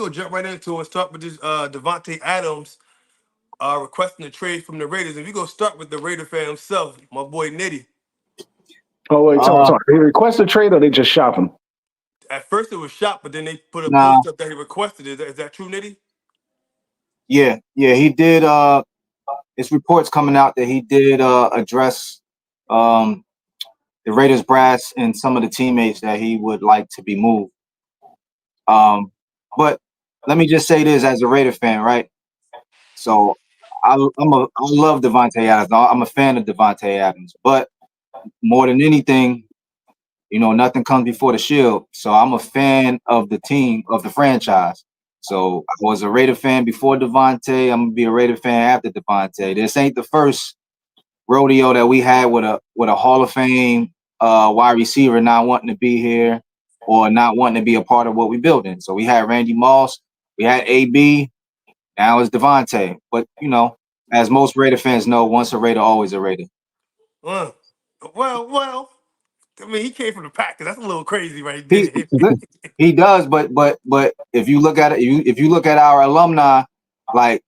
gonna jump right into it and start with this Davante Adams requesting a trade from the Raiders. And we gonna start with the Raider fan himself, my boy Nitty. Oh wait, Uh, sorry. He requested a trade or they just shop him? At first it was shot, but then they put a nah, post up that he requested. Is that true, Nitty? yeah, he did. It's reports coming out that he did address um the Raiders brass and some of the teammates that he would like to be moved. But let me just say this as a Raider fan, right? So I love Davante Adams. I'm a fan of Davante Adams, but more than anything, nothing comes before the shield. So I'm a fan of the team, of the franchise. So I was a Raider fan before Davante. I'm gonna be a Raider fan after Davante. This ain't the first rodeo that we had with a Hall of Fame wide receiver not wanting to be here or not wanting to be a part of what we're building. So we had Randy Moss, we had AB, now it's Davante. But as most Raider fans know, once a Raider, always a Raider. Uh, well. I mean, he came from the Packers. That's a little crazy, right He there. he does, but if you look at it, if you look at our alumni, like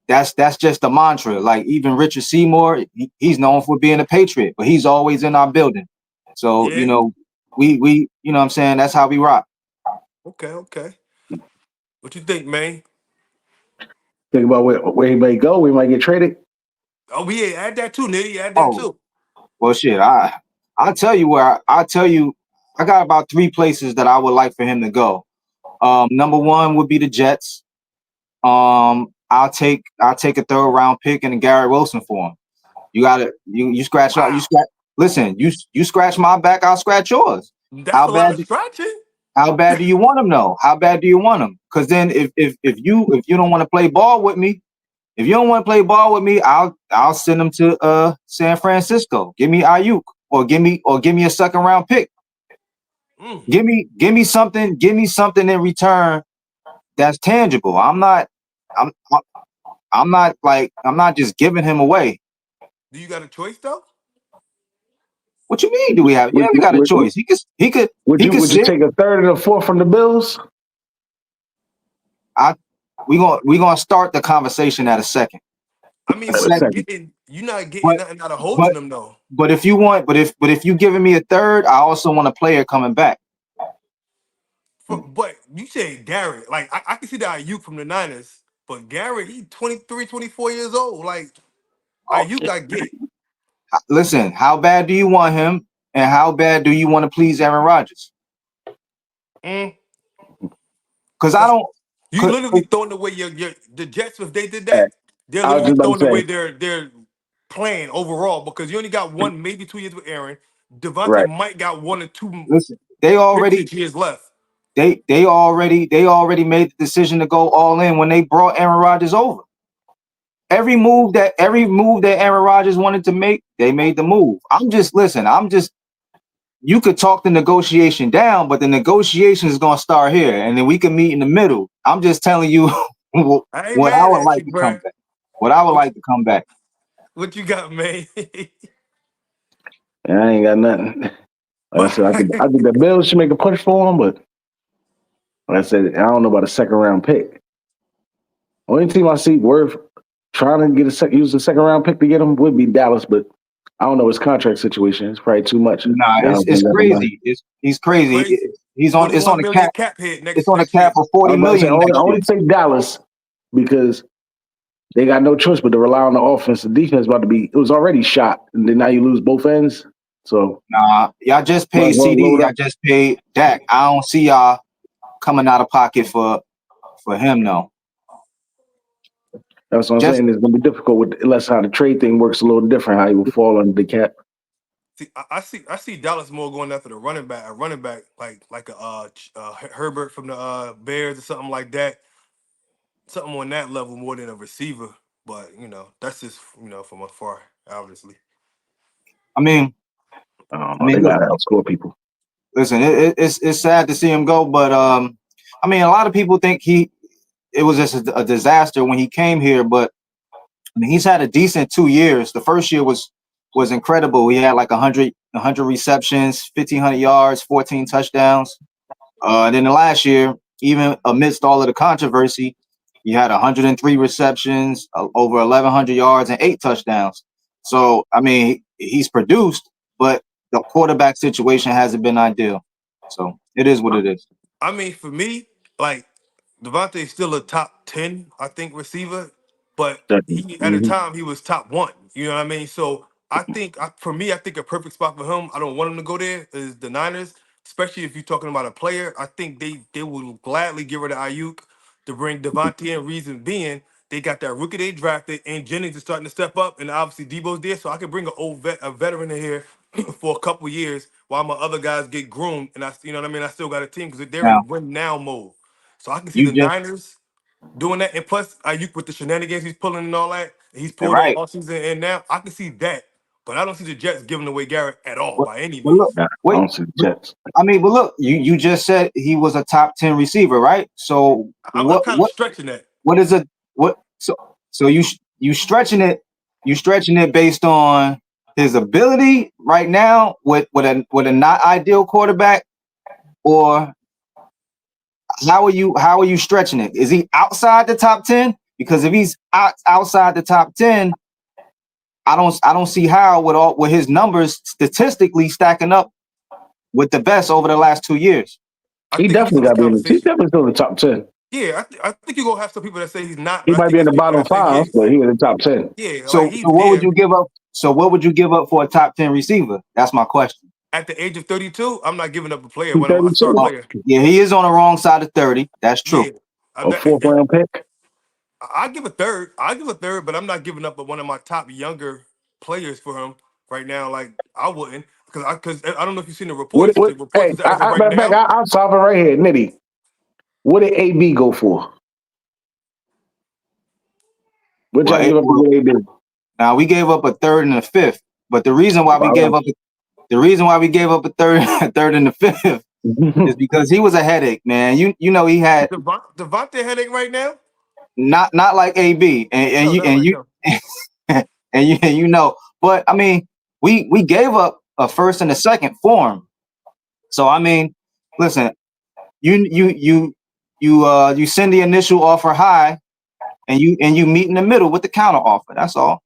that's just a mantra. Like even Richard Seymour, he's known for being a patriot, but he's always in our building. So Yeah. we what I'm saying, that's how we rock. Okay. What you think, man? Think about where he may go. We might get traded. Oh, yeah, add that too, Nitty. Add that Oh too. well, shit. I'll tell you I got about 3 places that I would like for him to go. Number one would be the Jets. I'll take a third round pick and a Garrett Wilson for him. You got to you scratch out. Wow. You scratch. Listen, you scratch my back, I'll scratch yours. That's How a lot bad? of scratching. How bad do you want him though? How bad do you want him? Because then if you don't want to play ball with me, if you don't want to play ball with me, I'll send him to San Francisco. Give me Ayuk or give me a second round pick. Mm. Give me something. Give me something in return that's tangible. I'm not just giving him away. Do you got a choice though? What you mean? Do we have? Yeah, Would we you got a would, choice. would He you could would you sit. take a third and a fourth from the Bills? We gonna start the conversation at a second. I mean, A but second. you're not getting But nothing out of holding but them though. if you giving me a third, I also want a player coming back. But you say Garrett, like I can see that Ayuk from the Niners, but Garrett, he 23, 24 years old. Like Ayuk, I get. Listen, how bad do you want him, and how bad do you want to please Aaron Rodgers? Mm. Because I don't. You 'Cause- literally throwing away your the Jets. If they did Hey, that, they're I was literally just about to throwing away say, their plan overall because you only got 1, maybe 2 years with Aaron. Devontae right. might got 1 or 2 Listen, they already vintage years left. they already made the decision to go all in when they brought Aaron Rodgers over. Every move that Aaron Rodgers wanted to make, they made the move. You could talk the negotiation down, but the negotiation is gonna start here, and then we can meet in the middle. I'm just telling you I ain't what I mad would at like you, to come bro. back. What I would What like to come back. what you got, man? I ain't got nothing. Like I But said, I think the Bills should make a push for him, but like I said, I don't know about a second round pick. Only team I see worth trying to use a second round pick to get him would be Dallas, but I don't know his contract situation. It's probably too much. Nah, I don't it's think that's the money. crazy. He's crazy. crazy. He's on. It's on 41 a million cap. cap hit It's next on a next cap year. of I 40 was about to say million next year. only take Dallas because they got no choice but to rely on the offense. The defense about to be it was already shot, and then now you lose both ends. So Nah, y'all just might paid as well CD. load Y'all up. just paid Dak. I don't see y'all coming out of pocket for him though. That's what I'm Just saying. It's gonna be difficult with unless how the trade thing works a little different. How you will fall under the cap. See, I see Dallas more going after the running back like a Herbert from the Bears or something like that. Something on that level more than a receiver. But that's just from afar, obviously. I mean, I don't I know. They mean, look, gotta outscore people. listen. It's sad to see him go, but I mean, a lot of people think it was just a disaster when he came here, but I mean, he's had a decent 2 years. The first year was incredible. He had like 100 receptions, 1,500 yards, 14 touchdowns. And then the last year, even amidst all of the controversy, he had 103 receptions, over 1,100 yards, and 8 touchdowns. So, I mean, he's produced, but the quarterback situation hasn't been ideal. So it is what it is. I mean, for me, like Davante is still a top 10, I think, receiver, but he at the Mm-hmm. time he was top one. You know what I mean? So I think for me, I think a perfect spot for him. I don't want him to go there. Is the Niners, especially if you're talking about a player. I think they will gladly get rid of Ayuk to bring Davante in. Reason being, they got that rookie they drafted, and Jennings is starting to step up, and obviously Debo's there, so I can bring a veteran in here for a couple years while my other guys get groomed, and you know what I mean. I still got a team because they're Now, in win now mode, so I can see you the just Niners doing that, and plus Ayuk with the shenanigans he's pulling and all that, and he's pulled right. all season, and now I can see that, but I don't see the Jets giving away Garrett at all But, by any but look, means. Nah, I wait. don't see the Jets. I mean, but look, you just said he was a top 10 receiver, right? So I'm kind of stretching that. what is it? What so you stretching it based on his ability right now with a not ideal quarterback, or how are you stretching it? Is he outside the top 10? Because if he's outside the top 10, I don't see how with his numbers statistically stacking up with the best over the last 2 years. I He think he's in definitely this got to be in the. He's conversation. definitely still in the top 10. Yeah, I think you're gonna have some people that say he's not, He but I might think be in the I bottom think he five, is. but he in the top 10. Yeah, like So he's what would there. you give up? So what would you give up for a top 10 receiver? That's my question. At the age of 32, I'm not giving up a player He's when I'm a star 32. Oh, player. yeah, he is on the wrong side of 30. That's true. Yeah, I, A fourth round pick. I give a third. I give a third, but I'm not giving up one of my top younger players for him right now. Like I wouldn't, because I don't know if you've seen the reports. The reports Hey, is that as of right matter of fact, now. I'll solve it right here. Nitty. What did AB go for? What y'all give up to Well, get AB? now we gave up a third and a fifth, but the reason why we All gave up a third, a third and a fifth right. is because he was a headache, man. You know he had Devontae headache right now. not like AB and No, you not and right you now. and you know, but I mean we gave up a first and a second for him. So I mean, listen, you send the initial offer high and you meet in the middle with the counter offer. That's all.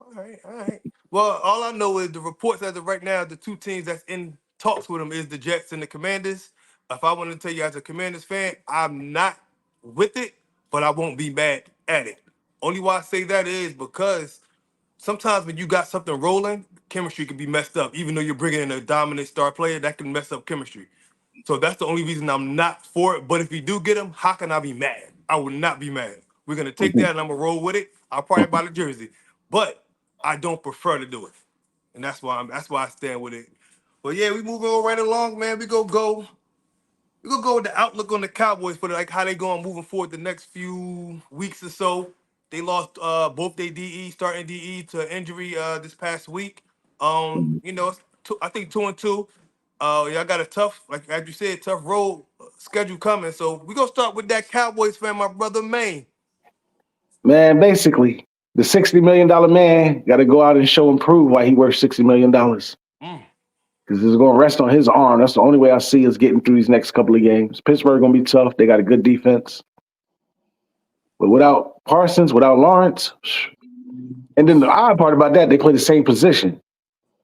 All right, all right. Well, all I know is the reports as of right now, the two teams that's in talks with him is the Jets and the Commanders. If I want to tell you as a Commanders fan, I'm not with it, but I won't be mad at it. Only why I say that is because sometimes when you got something rolling, chemistry can be messed up. Even though you're bringing in a dominant star player, that can mess up chemistry. So that's the only reason I'm not for it. But if you do get him, how can I be mad? I would not be mad. We're gonna take that and I'm gonna roll with it. I'll probably buy the jersey, but I don't prefer to do it, and that's why I stand with it. But yeah, we moving on right along, man. We gonna go with the outlook on the Cowboys for like how they going moving forward the next few weeks or so. They lost both their DE, starting DE to injury this past week. You know, I think 2-2. Y'all got a tough, like as you said, tough road schedule coming. So we gonna start with that Cowboys fan, my brother Maine. Man, basically, the $60 million man got to go out and show and prove why he worth $60 million. Mm. Because it's going to rest on his arm. That's the only way I see us getting through these next couple of games. Pittsburgh going to be tough. They got a good defense. But without Parsons, without Lawrence, and then the odd part about that, they play the same position.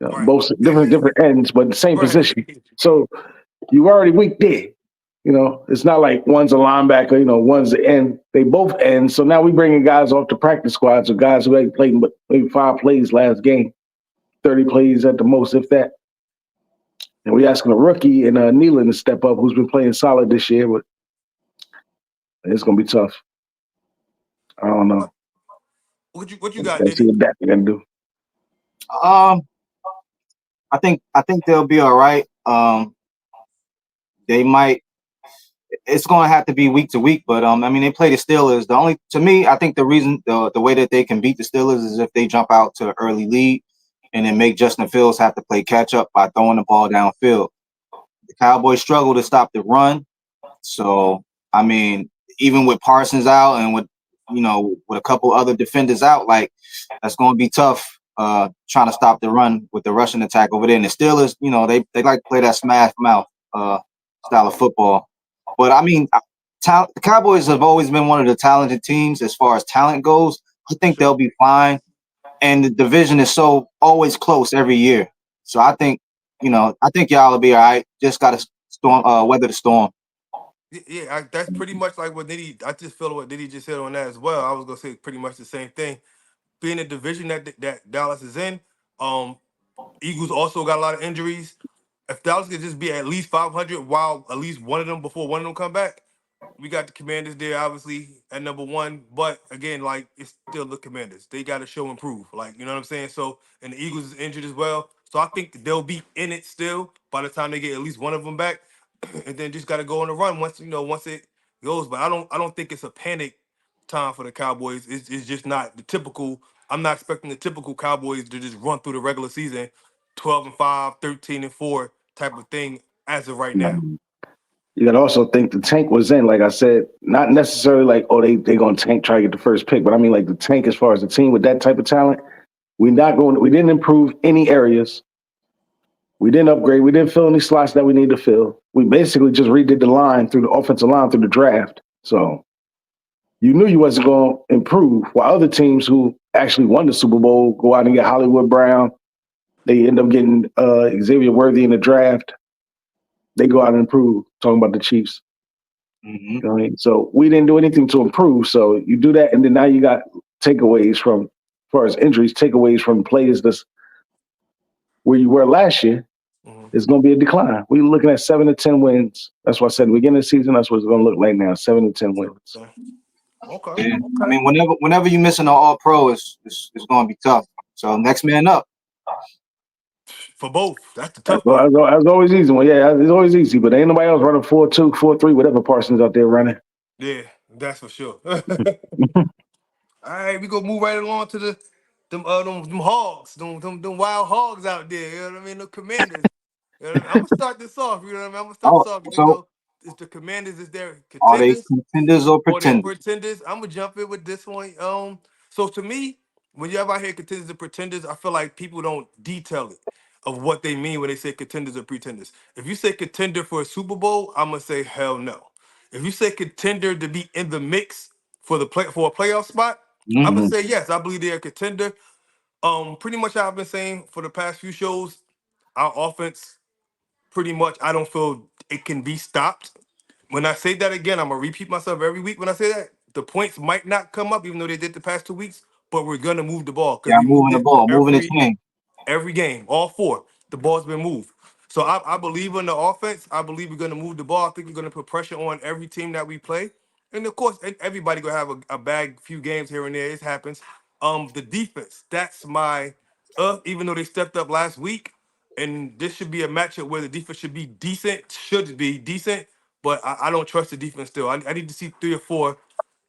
Right. Both different ends, but the same Right. position. So you already weak there. It's not like one's a linebacker, one's the end. They both end. So now we bringing guys off the practice squads or guys who ain't played but maybe 5 plays last game, 30 plays at the most, if that. And we asking a rookie and Nealon to step up, who's been playing solid this year, but it's gonna be tough. I don't know. What you got, Let's see Nitty? what Dak can do. Um, I think they'll be all right. They might. It's going to have to be week to week, but I mean, they play the Steelers. To me, I think the reason the way that they can beat the Steelers is if they jump out to an early lead and then make Justin Fields have to play catch up by throwing the ball downfield. The Cowboys struggle to stop the run, so I mean, even with Parsons out and with a couple other defenders out, like that's going to be tough. Trying to stop the run with the rushing attack over there. And the Steelers, they like to play that smash mouth style of football. But I mean, the Cowboys have always been one of the talented teams as far as talent goes. I For think sure. they'll be fine. And the division is so always close every year. So I think, I think y'all will be all right. Just got to weather the storm. Yeah, that's pretty much like what Diddy. I just feel what Diddy just said on that as well. I was gonna say pretty much the same thing. Being a division that Dallas is in, um, Eagles also got a lot of injuries. If Dallas could just be at least 500, while at least one of them before one of them come back, we got the Commanders there, obviously at number one. But again, like it's still the Commanders. They got to show improve. Like you know what I'm saying. So and the Eagles is injured as well. So I think they'll be in it still by the time they get at least one of them back, and then just got to go on the run once it goes. But I don't think it's a panic time for the Cowboys. It's just not the typical. I'm not expecting the typical Cowboys to just run through the regular season, 12-5, 13-4 type of thing as of right now. You got to also think the tank was in, like I said, not necessarily like, oh, they going to tank, try to get the first pick, but I mean, like the tank as far as the team with that type of talent, we didn't improve any areas. We didn't upgrade. We didn't fill any slots that we need to fill. We basically just redid the line through the offensive line through the draft. So you knew you wasn't going to improve. While other teams who actually won the Super Bowl go out and get Hollywood Brown, they end up getting Xavier Worthy in the draft. They go out and improve. Talking about the Chiefs. Hmm. You know what I mean? So we didn't do anything to improve. So you do that, and then now you got takeaways from, as far as injuries, takeaways from players that's where you were last year. Mhm. It's going to be a decline. We're looking at 7 to 10 wins. That's what I said at the beginning of the season. That's what it's going to look like now. 7 to 10 wins. So, okay, Yeah. I okay. mean, whenever you missing an All Pro, it's going to be tough. So next man up. For both, that's the That's, tough part. that's always easy. Well, yeah, it's always easy, but ain't nobody else running 4-2, 4-3, whatever Parsons out there running. Yeah, that's for sure. All right, we gonna move right along to them hogs, them wild hogs out there. You know what I mean? The Commanders. You know what I mean? I'm gonna start this off. You know what I mean? I'm gonna start Oh, this off. They so go. It's the Commanders. Is their are they contenders contenders or or they pretenders? pretenders? I'm gonna jump in with this one. So to me, when you ever hear contenders and pretenders, I feel like people don't detail it of what they mean when they say contenders or pretenders. If you say contender for a Super Bowl, I'm gonna say hell no. If you say contender to be in the mix for a playoff spot, I'm gonna Hmm. say yes. I believe they're a contender. Pretty much I've been saying for the past few shows, our offense pretty much I don't feel it can be stopped. When I say that again, I'm gonna repeat myself every week. When I say that, the points might not come up, even though they did the past 2 weeks, but we're gonna move the ball because Yeah, we moved moving the it ball, moving the every chain. every game, all four. The ball's been moved. So I believe in the offense. I believe we're gonna move the ball. I think we're gonna put pressure on every team that we play. And of course, everybody gonna have a bag few games here and there. It happens. The defense, that's my even though they stepped up last week, and this should be a matchup where the defense should be decent, but I don't trust the defense still. I need to see 3 or 4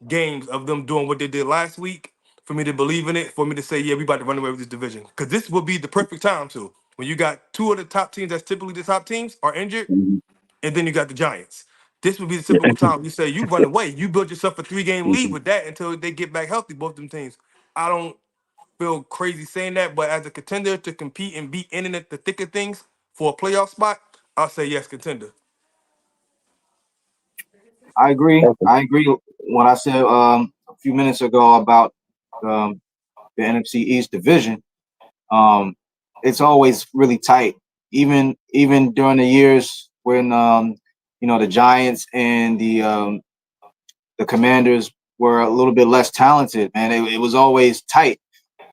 games of them doing what they did last week for me to believe in it, for me to say, yeah, we about to run away with this division. Because this would be the perfect time to. When you got 2 of the top teams that's typically the top teams are injured, Mhm. and then you got the Giants. This would be the Yeah. typical time. You say you run away. You build yourself a 3-game lead Mhm. with that until they get back healthy, both them teams. I don't feel crazy saying that, but as a contender to compete and be in it, the thick of things for a playoff spot, I'll say yes, contender. I agree. Okay. I agree. What I said a few minutes ago about um, the NFC East division, um, it's always really tight. Even during the years when the Giants and the Commanders were a little bit less talented, man, it was always tight,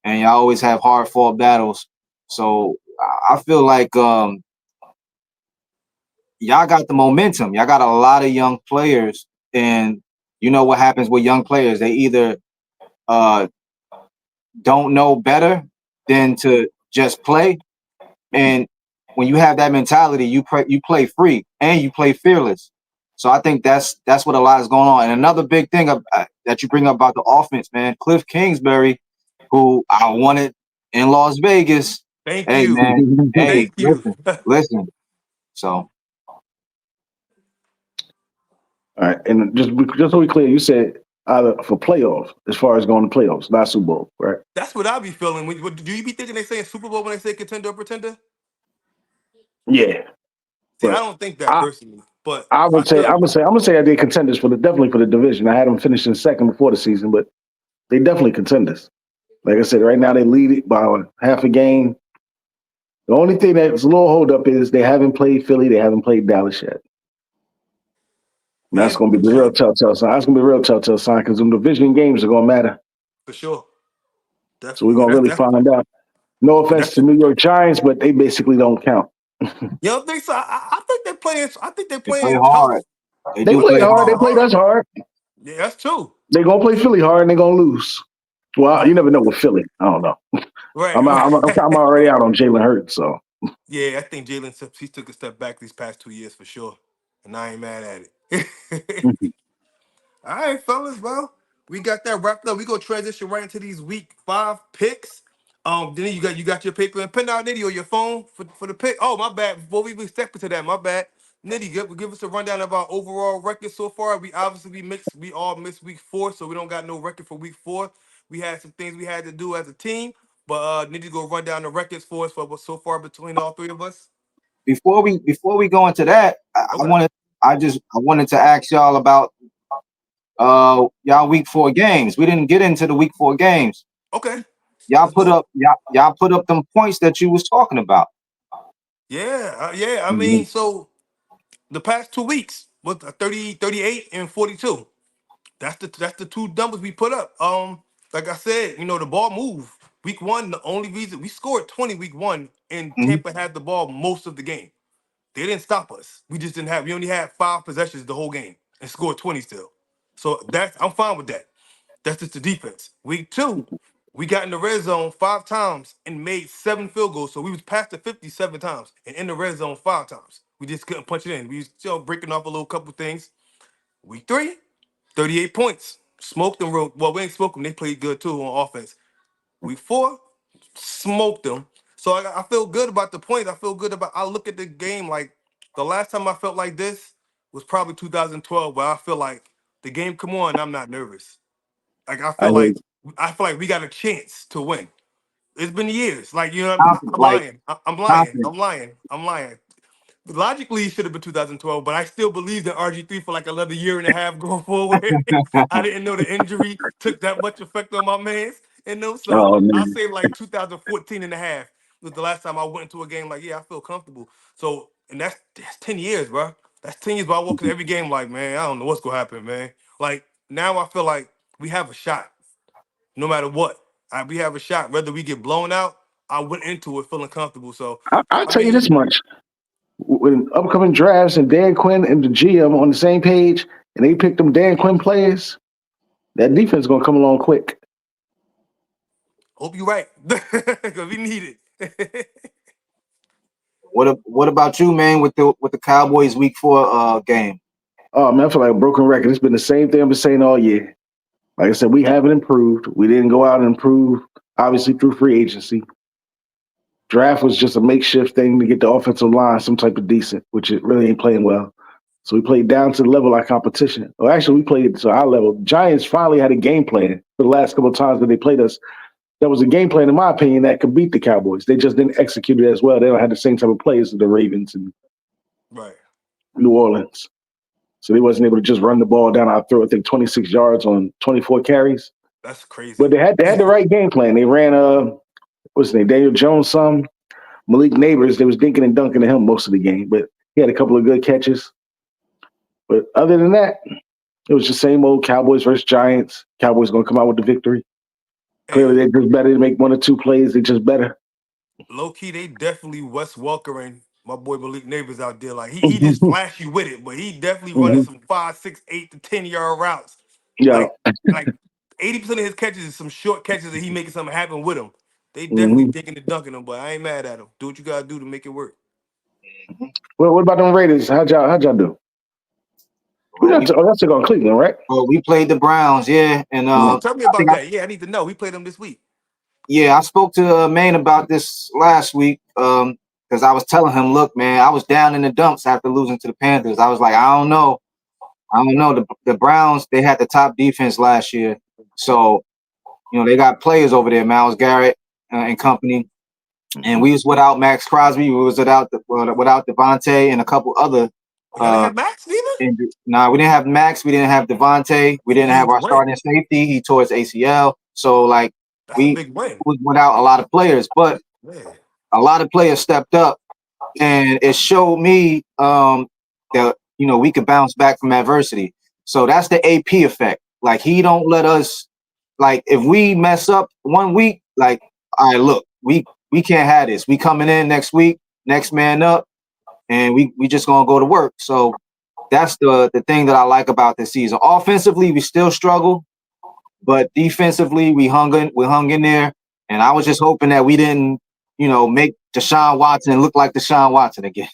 and you always have hard fought battles. So I feel like y'all got the momentum. Y'all got a lot of young players, and you know what happens with young players? They either uh, don't know better than to just play, and when you have that mentality, you play free and you play fearless. So I think that's what a lot is going on. And another big thing that you bring up about the offense, man, Cliff Kingsbury, who I wanted in Las Vegas. Thank Hey you. man, hey, Thank you. listen. So All right, and just so we clear, you said either for playoffs, as far as going to playoffs, not Super Bowl, right? That's what I be feeling. Do you be thinking they saying Super Bowl when they say contender or pretender? Yeah, See, I but don't think that I personally. But I I would say still, I'm gonna say I did contenders for the definitely for the division. I had them finishing second before the season, but they definitely contenders. Like I said, right now they lead it by half a game. The only thing that's a little hold up is they haven't played Philly, they haven't played Dallas yet. And that's and gonna be the real telltale sign. That's gonna be the real telltale sign because them division games are gonna matter. for sure, So we're definitely, gonna really find out. No and offense that's to New York Giants, but they basically don't count. you don't think so? I think they're playing. I think they're They play playing tough. hard. They They do played play hard. They hard. played Hard. us hard. Yeah, that's true. They're gonna play Philly hard and they're gonna lose. Well, you Right, never know with Philly. I don't know. right, I'm out, I'm right. already out on Jalen Hurts. So Yeah, I think Jalen he took a step back these past 2 years for sure, and I ain't mad at it. All right, fellas, well, we got that wrapped up. We go transition right into these week 5 picks. Then you got your paper and pen out, Nitty, or your phone for the pick. Oh, my bad. Before we step into that, my bad. Nitty, give us a rundown of our overall record so far. We obviously we all missed week 4, so we don't got no record for week 4. We had some things we had to do as a team, but Nitty go run down the records for us for what's so far between all three of us. Before we go into that, Okay. I wanted to ask y'all about y'all week 4 games. We didn't get into the week 4 games. Okay. Y'all Let's put do it. up y'all put up them points that you was talking about. Yeah, yeah. I mhm. mean, so the past 2 weeks with 30, 38, and 42. That's the two numbers we put up. Like I said, the ball moved. Week 1, the only reason we scored 20 week 1, and Mhm. Tampa had the ball most of the game. They didn't stop us. We just didn't have. We only had 5 possessions the whole game and scored 20 still. So I'm fine with that. That's just the defense. Week 2, we got in the red zone 5 times and made 7 field goals. So we was past the 57 times and in the red zone 5 times. We just couldn't punch it in. We was still breaking off a little couple things. Week 3, 38 points. Smoked them real well. We ain't smoked them. They played good too on offense. Week 4, smoked them. So I feel good about the points. I feel good about. I look at the game like the last time I felt like this was probably 2012, where I feel like the game come on, I'm not nervous. Like I hear I feel like we got a chance to win. It's been years. Like Confident, I'm like lying. I'm lying. confident. I'm lying. I'm lying. Logically, it should have been 2012, but I still believed in RG3 for like another year and a half going forward. I didn't know the injury took that much effect on my man's. So oh I'll man. say like 2014 and a half was the last time I went into a game like, yeah, I feel comfortable. So, and that's 10 years, bro. That's 10 years, but I walk into every game like, man, I don't know what's going to happen, man. Like, now I feel like we have a shot no matter what. We have a shot. Whether we get blown out, I went into it feeling comfortable. So, I'll I tell you mean, this much: when upcoming drafts and Dan Quinn and the GM on the same page, and they pick them Dan Quinn players, that defense is gonna come along quick. hope you're right because we need it. What about you, man, with the Cowboys week 4 game? Oh man, I feel like a broken record. It's been the same thing I've been saying all year. Like I said, we haven't improved. We didn't go out and improve, obviously through free agency. Draft was just a makeshift thing to get the offensive line some type of decent, which it really ain't playing well. So we played down to the level of our competition. Well, actually, we played to our level. Giants finally had a game plan for the last couple of times that they played us. That was a game plan, in my opinion, that could beat the Cowboys. They just didn't execute it as well. They don't have the same type of players as the Ravens and Right. New Orleans. So they wasn't able to just run the ball down our throat. I think 26 yards on 24 carries. That's But crazy. they had the right game plan. They ran what's his name? Daniel Jones some. Malik Neighbors, they was dinking and dunking to him most of the game, but he had a couple of good catches. But other than that, it was just same old Cowboys versus Giants. Cowboys gonna come out with the victory. Clearly, Hey, they're just better to make 1 or 2 plays. They're just better. low key, they definitely Wes Walker and my boy Malik Neighbors out there. Like he just flashy with it, but he definitely running Mhm. some 5, 6, 8 to 10 yard routes. Yeah. Like 80% of his catches is some short catches that he making something happen with them. They definitely hmm digging and dunking them, but I ain't mad at them. Do what you gotta do to make it work. Well, what about them Raiders? How'd y'all do? Who Well, got to, oh, that's on Cleveland, right? we played the Browns, yeah, and Oh, Mhm. tell me I think about that. Yeah, I need to know. We played them this week. I spoke to Maine about this last week because I was telling him, look, man, I was down in the dumps after losing to the Panthers. I was like, I don't know. The Browns, they had the top defense last year, so they got players over there, Miles Garrett and company, and we was without Max Crosby, we was without Davante and a couple other Y'all didn't have Max neither. We didn't have Max. We didn't have Davante. We didn't have Huge our win. starting safety. He tore his ACL. So like That's a big win. was without a lot of players, but a lot of players stepped up, and it showed me that we could bounce back from adversity. So that's the AP effect. Like he don't let us. Like if we mess up 1 week, like all right, look, we can't have this. We coming in next week, next man up, and we just gonna go to work. So that's the thing that I like about this season. Offensively, we still struggle, but defensively, we hung in there. And I was just hoping that we didn't, make Deshaun Watson look like Deshaun Watson again.